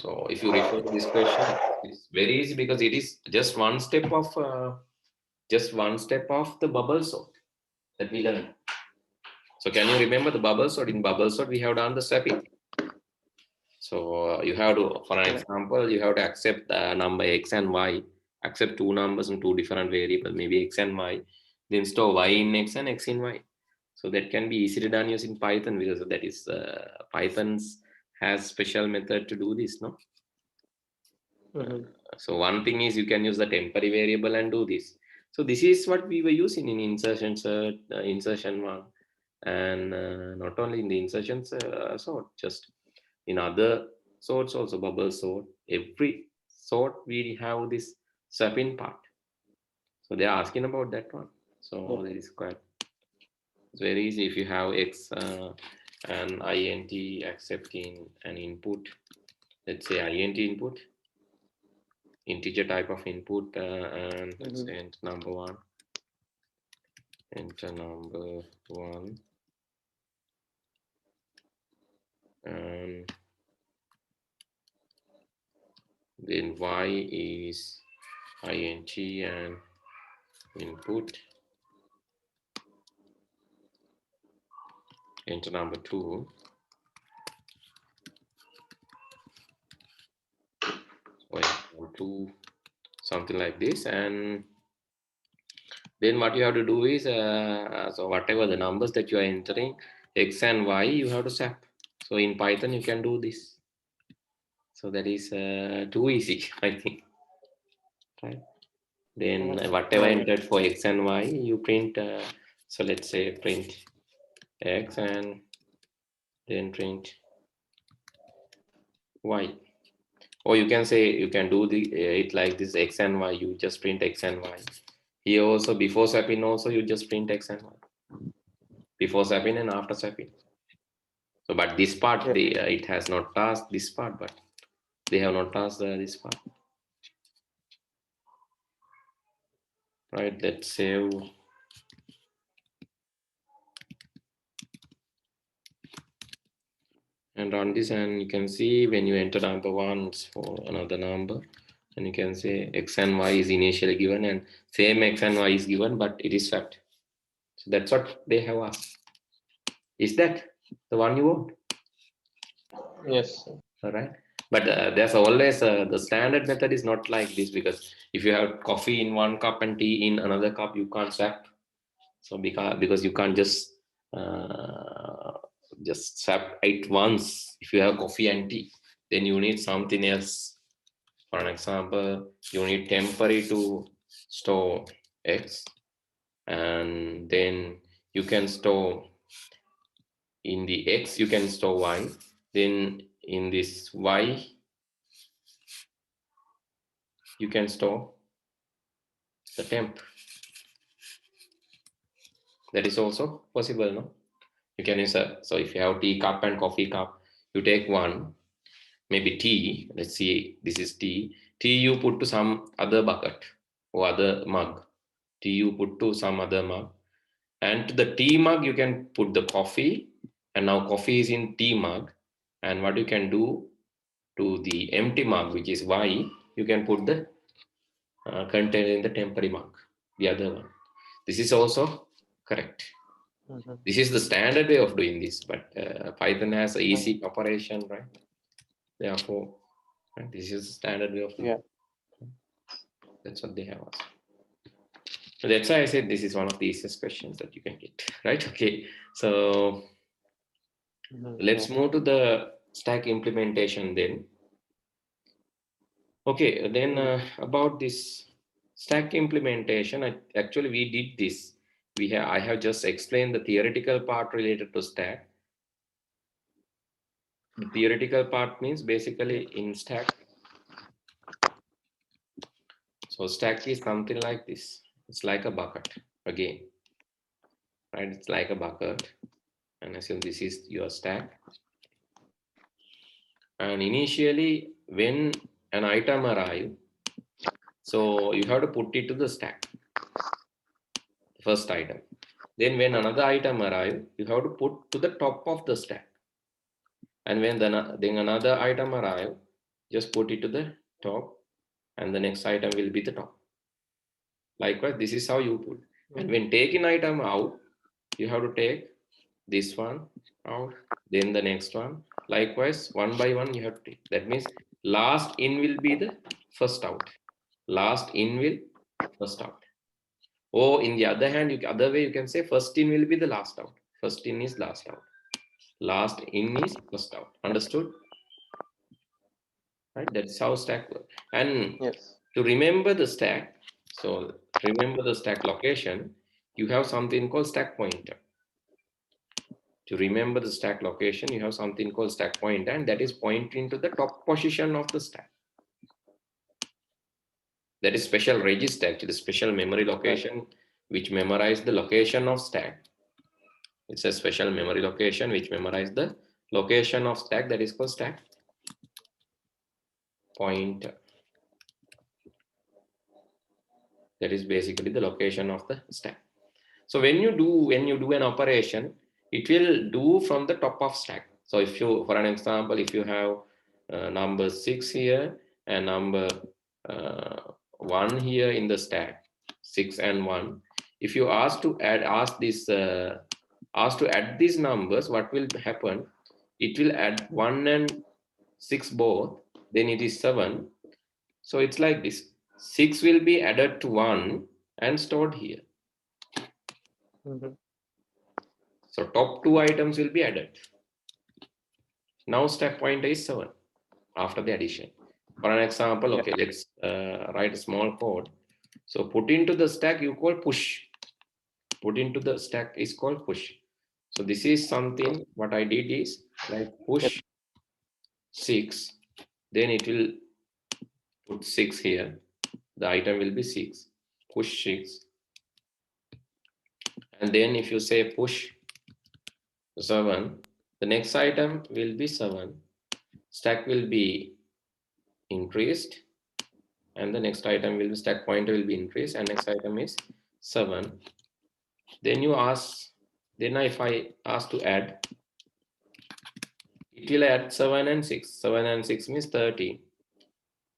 So if you refer to this question, it's very easy because it is just one step of the bubble sort that we learned. So can you remember the bubble sort? In bubble sort, we have done the stepping. So you have to, for an example, you have to accept the number x and y, accept two numbers and two different variables, maybe x and y, then store y in x and x in y. So that can be easily done using Python because that is Python's has special method to do this, no? So one thing is you can use the temporary variable and do this. So this is what we were using in insertion one, and not only in the insertion sort, just in other sorts also, bubble sort. Every sort we have this swapping part. So they are asking about that one. So that is quite, it's very easy if you have x and int accepting an input. Let's say int input, integer type of input, and let's say enter number one, and then y is int and input, enter number two, so two, something like this. And then what you have to do is so whatever the numbers that you are entering, x and y, you have to swap. So in Python you can do this. So that is too easy, I think, right? Then whatever entered for x and y, you print. So let's say print x and then print y. Or you can say, you can do it like this, x and y, you just print x and y. Here also, before swapping also, you just print x and y. Before swapping and after swapping. So, but this part, it has not tasked this part, but they have not tasked this part. Right, let's save. And run this, and you can see when you enter number one for another number, and you can say x and y is initially given, and same x and y is given, but it is swapped. So that's what they have asked. Is that the one you want? Yes. All right. But there's always the standard method is not like this, because if you have coffee in one cup and tea in another cup, you can't swap. So because you can't just swap it once. If you have coffee and tea, then you need something else. For an example, you need temporary to store x, and then you can store in the x, you can store y. Then in this y, you can store the temp. That is also possible, no? You can use so if you have tea cup and coffee cup, you take one, maybe tea, let's see, this is tea. Tea you put to some other bucket or other mug. Tea you put to some other mug. And to the tea mug, you can put the coffee. And now coffee is in tea mug. And what you can do to the empty mug, which is y, you can put the container in the temporary mug, the other one. This is also correct. This is the standard way of doing this, but Python has an easy operation, right? Therefore, right, this is the standard way of doing it. That's what they have asked. So that's why I said this is one of the easiest questions that you can get, right? Okay, so let's move to the stack implementation then. Okay, then about this stack implementation, actually we did this. I have just explained the theoretical part related to stack. The theoretical part means basically in stack. So stack is something like this. It's like a bucket again, right? It's like a bucket, and assume this is your stack. And initially, when an item arrives, so you have to put it to the stack, first item. Then when another item arrives, you have to put to the top of the stack. And when then another item arrives, just put it to the top, and the next item will be the top. Likewise, this is how you put. And when taking item out, you have to take this one out, then the next one. Likewise, one by one you have to take. That means last in will be the first out. Last in will first out. Or in the other hand, other way you can say first in will be the last out. First in is last out. Last in is first out. Understood? Right? That's how stack works. And Yes. to remember the stack, so remember the stack location, you have something called stack pointer. To remember the stack location, you have something called stack pointer, and that is pointing to the top position of the stack. That is special register, actually special memory location, which memorize the location of stack. It's a special memory location which memorize the location of stack, that is called stack pointer. That is basically the location of the stack. So when you do an operation, it will do from the top of stack. So if you, for an example, if you have number 6 here and number 1 here in the stack, 6 and 1, if you ask to add these numbers, what will happen? It will add 1 and 6 both, then it is 7. So it's like this: 6 will be added to 1 and stored here. So top 2 items will be added. Now stack pointer is 7 after the addition. For an example, okay, let's write a small code. So put into the stack you call push. Put into the stack is called push. So this is something, what I did is like push 6, then it will put 6 here. The item will be 6. Push 6. And then if you say push 7, the next item will be 7. Stack will be increased, and the next item will be stack pointer will be increased, and next item is 7. Then you ask, then if I ask to add, it will add 7 and 6. 7 and 6 means 13.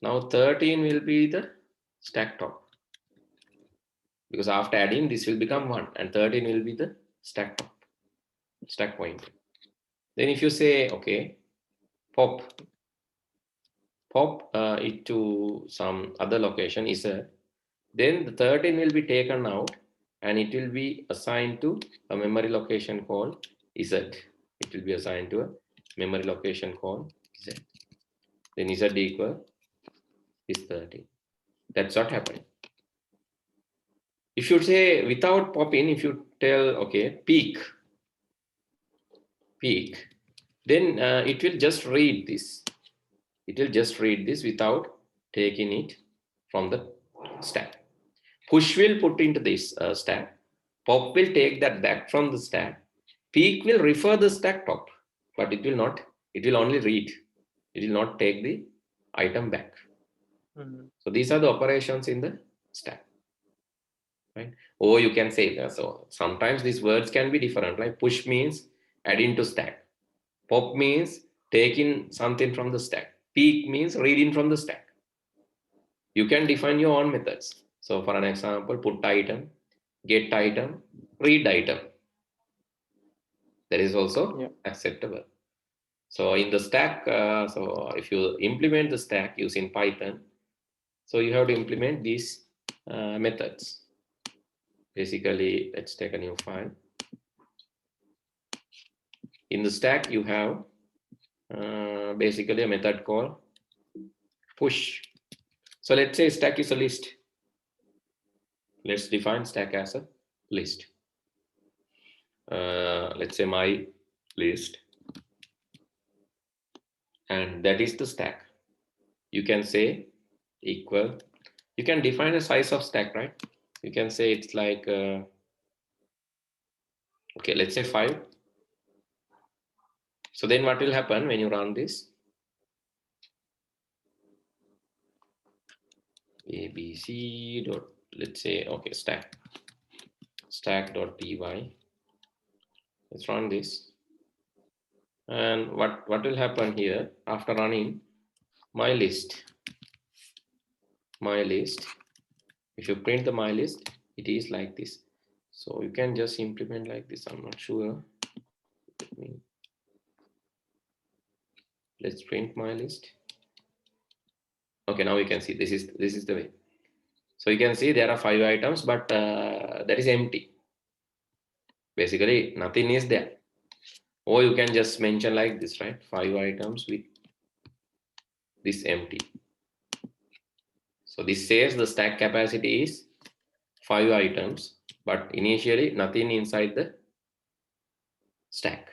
Now 13 will be the stack top, because after adding this will become 1, and 13 will be the stack top, stack pointer. Then if you say okay, pop it to some other location is a, then the 13 will be taken out and it will be assigned to a memory location called Z. It will be assigned to a memory location called Z. Then Z equal is 13. That's what happened. If you say without popping, if you tell okay peak, then it will just read this. It will just read this without taking it from the stack. Push will put into this stack. Pop will take that back from the stack. Peak will refer the stack top, but it will not. It will only read. It will not take the item back. So these are the operations in the stack, right? Or you can say that. So sometimes these words can be different. Like push means adding to stack. Pop means taking something from the stack. Peak means reading from the stack. You can define your own methods. So for an example, put item, get item, read item. That is also acceptable. So in the stack, so if you implement the stack using Python, so you have to implement these methods. Basically, let's take a new file. In the stack, you have basically a method called push. So let's say stack is a list. Let's define stack as a list. Let's say my list, and that is the stack. You can say equal. You can define a size of stack, right? You can say it's like okay, let's say 5. So then what will happen when you run this? ABC dot, let's say okay, stack dot py. Let's run this, and what will happen here after running? my list. If you print the my list, it is like this. So you can just implement like this. I'm not sure. Let's print my list. Okay, now you can see this is the way. So you can see there are 5 items, but that is empty. Basically, nothing is there. Or you can just mention like this, right? 5 items with this empty. So this says the stack capacity is 5 items, but initially nothing inside the stack,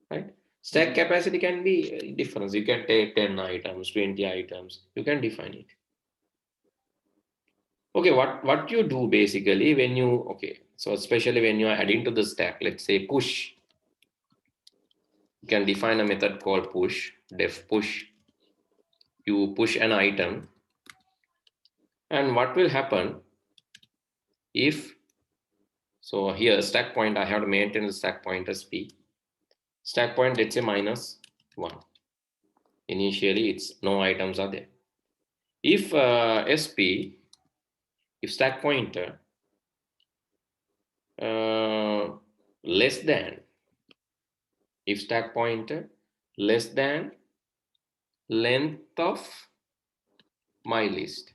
right? Stack capacity can be different. You can take 10 items, 20 items. You can define it. Okay, what you do basically when you, okay, so especially when you are adding to the stack, let's say push. You can define a method called push, def push. You push an item, and what will happen if, so here stack point, I have to maintain the stack pointer p. Stack point, let's say -1. Initially, it's no items are there. If sp, if stack pointer less than, if stack pointer less than length of my list.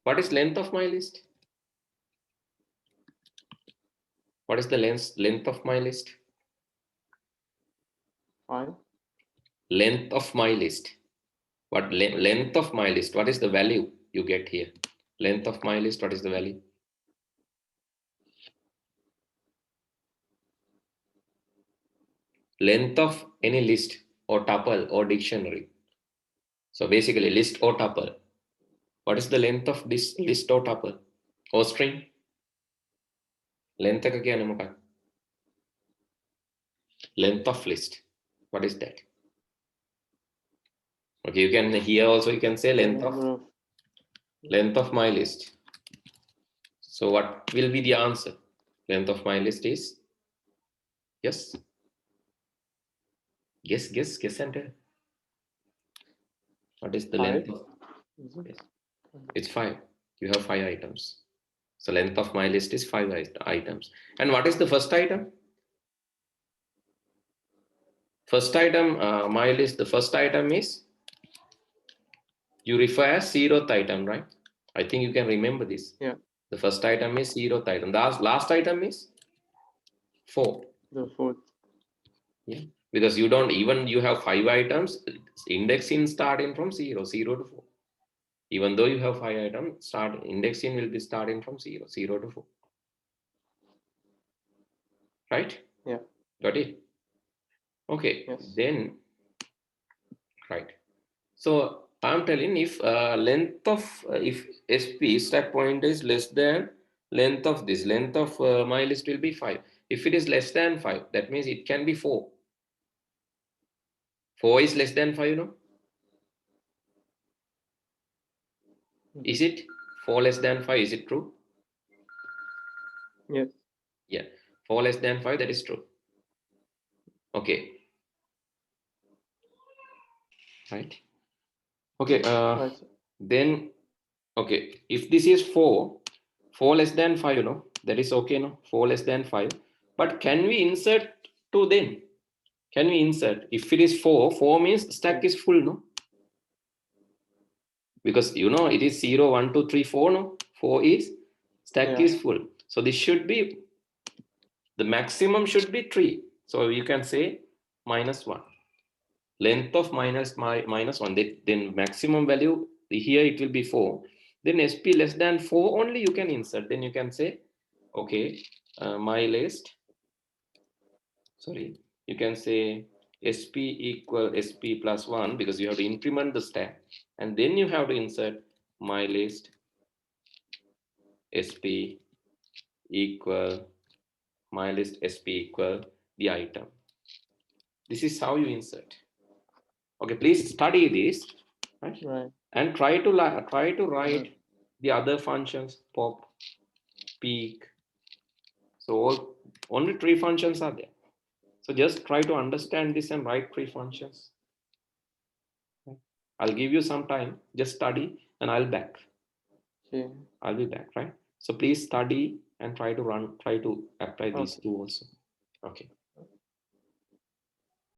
What is length of my list? What is the length of my list? 5. Length of my list. What length of my list? What is the value you get here? Length of my list, what is the value? Length of any list or tuple or dictionary. So basically list or tuple. What is the length of this list or tuple or string? Length එක කියන්නේ මොකක්ද? Length of list. What is that? Okay, you can here also you can say length of my list. So what will be the answer? Length of my list is, yes. Guess and tell. What is the 5. length of? Yes. It's 5. You have 5 items. So length of my list is 5 items. And what is the first item? First item, my list, the first item is, you refer as 0th item, right? I think you can remember this. Yeah. The first item is 0th item. The last item is 4. The 4th. Yeah. Because you don't, even you have 5 items, indexing starting from 0 to 4. Even though you have 5 items, indexing will be starting from 0 to 4. Right? Yeah. Got it? Okay. Yes. Then, right. So I'm telling, if length of, if sp stack pointer is less than length of this, length of my list will be 5. If it is less than 5, that means it can be 4. 4 is less than 5, no? Is it 4 less than 5? Is it true? Yes. Yeah, 4 less than 5, that is true. Okay. Right. Okay. Right. Then, okay, if this is 4 less than 5, you know, that is okay, no? 4 less than 5. But can we insert 2 then? Can we insert? If it is 4 means stack is full, no? Because you know it is 0, 1, 2, 3, 4, no? 4 is stack is full. So this should be, the maximum should be 3. So you can say -1. Length of -1. Then maximum value here it will be 4. Then sp less than 4 only you can insert. Then you can say, okay, my list. Sorry, you can say sp equal sp plus 1, because you have to increment the stack, and then you have to insert my list sp equal my list sp equal the item. This is how you insert. Okay, please study this, right? And try to write the other functions, pop, peek. So only 3 functions are there. So just try to understand this and write 3 functions. I'll give you some time. Just study, and Okay. I'll be back, right? So please study and try to apply these Okay. two also. Okay.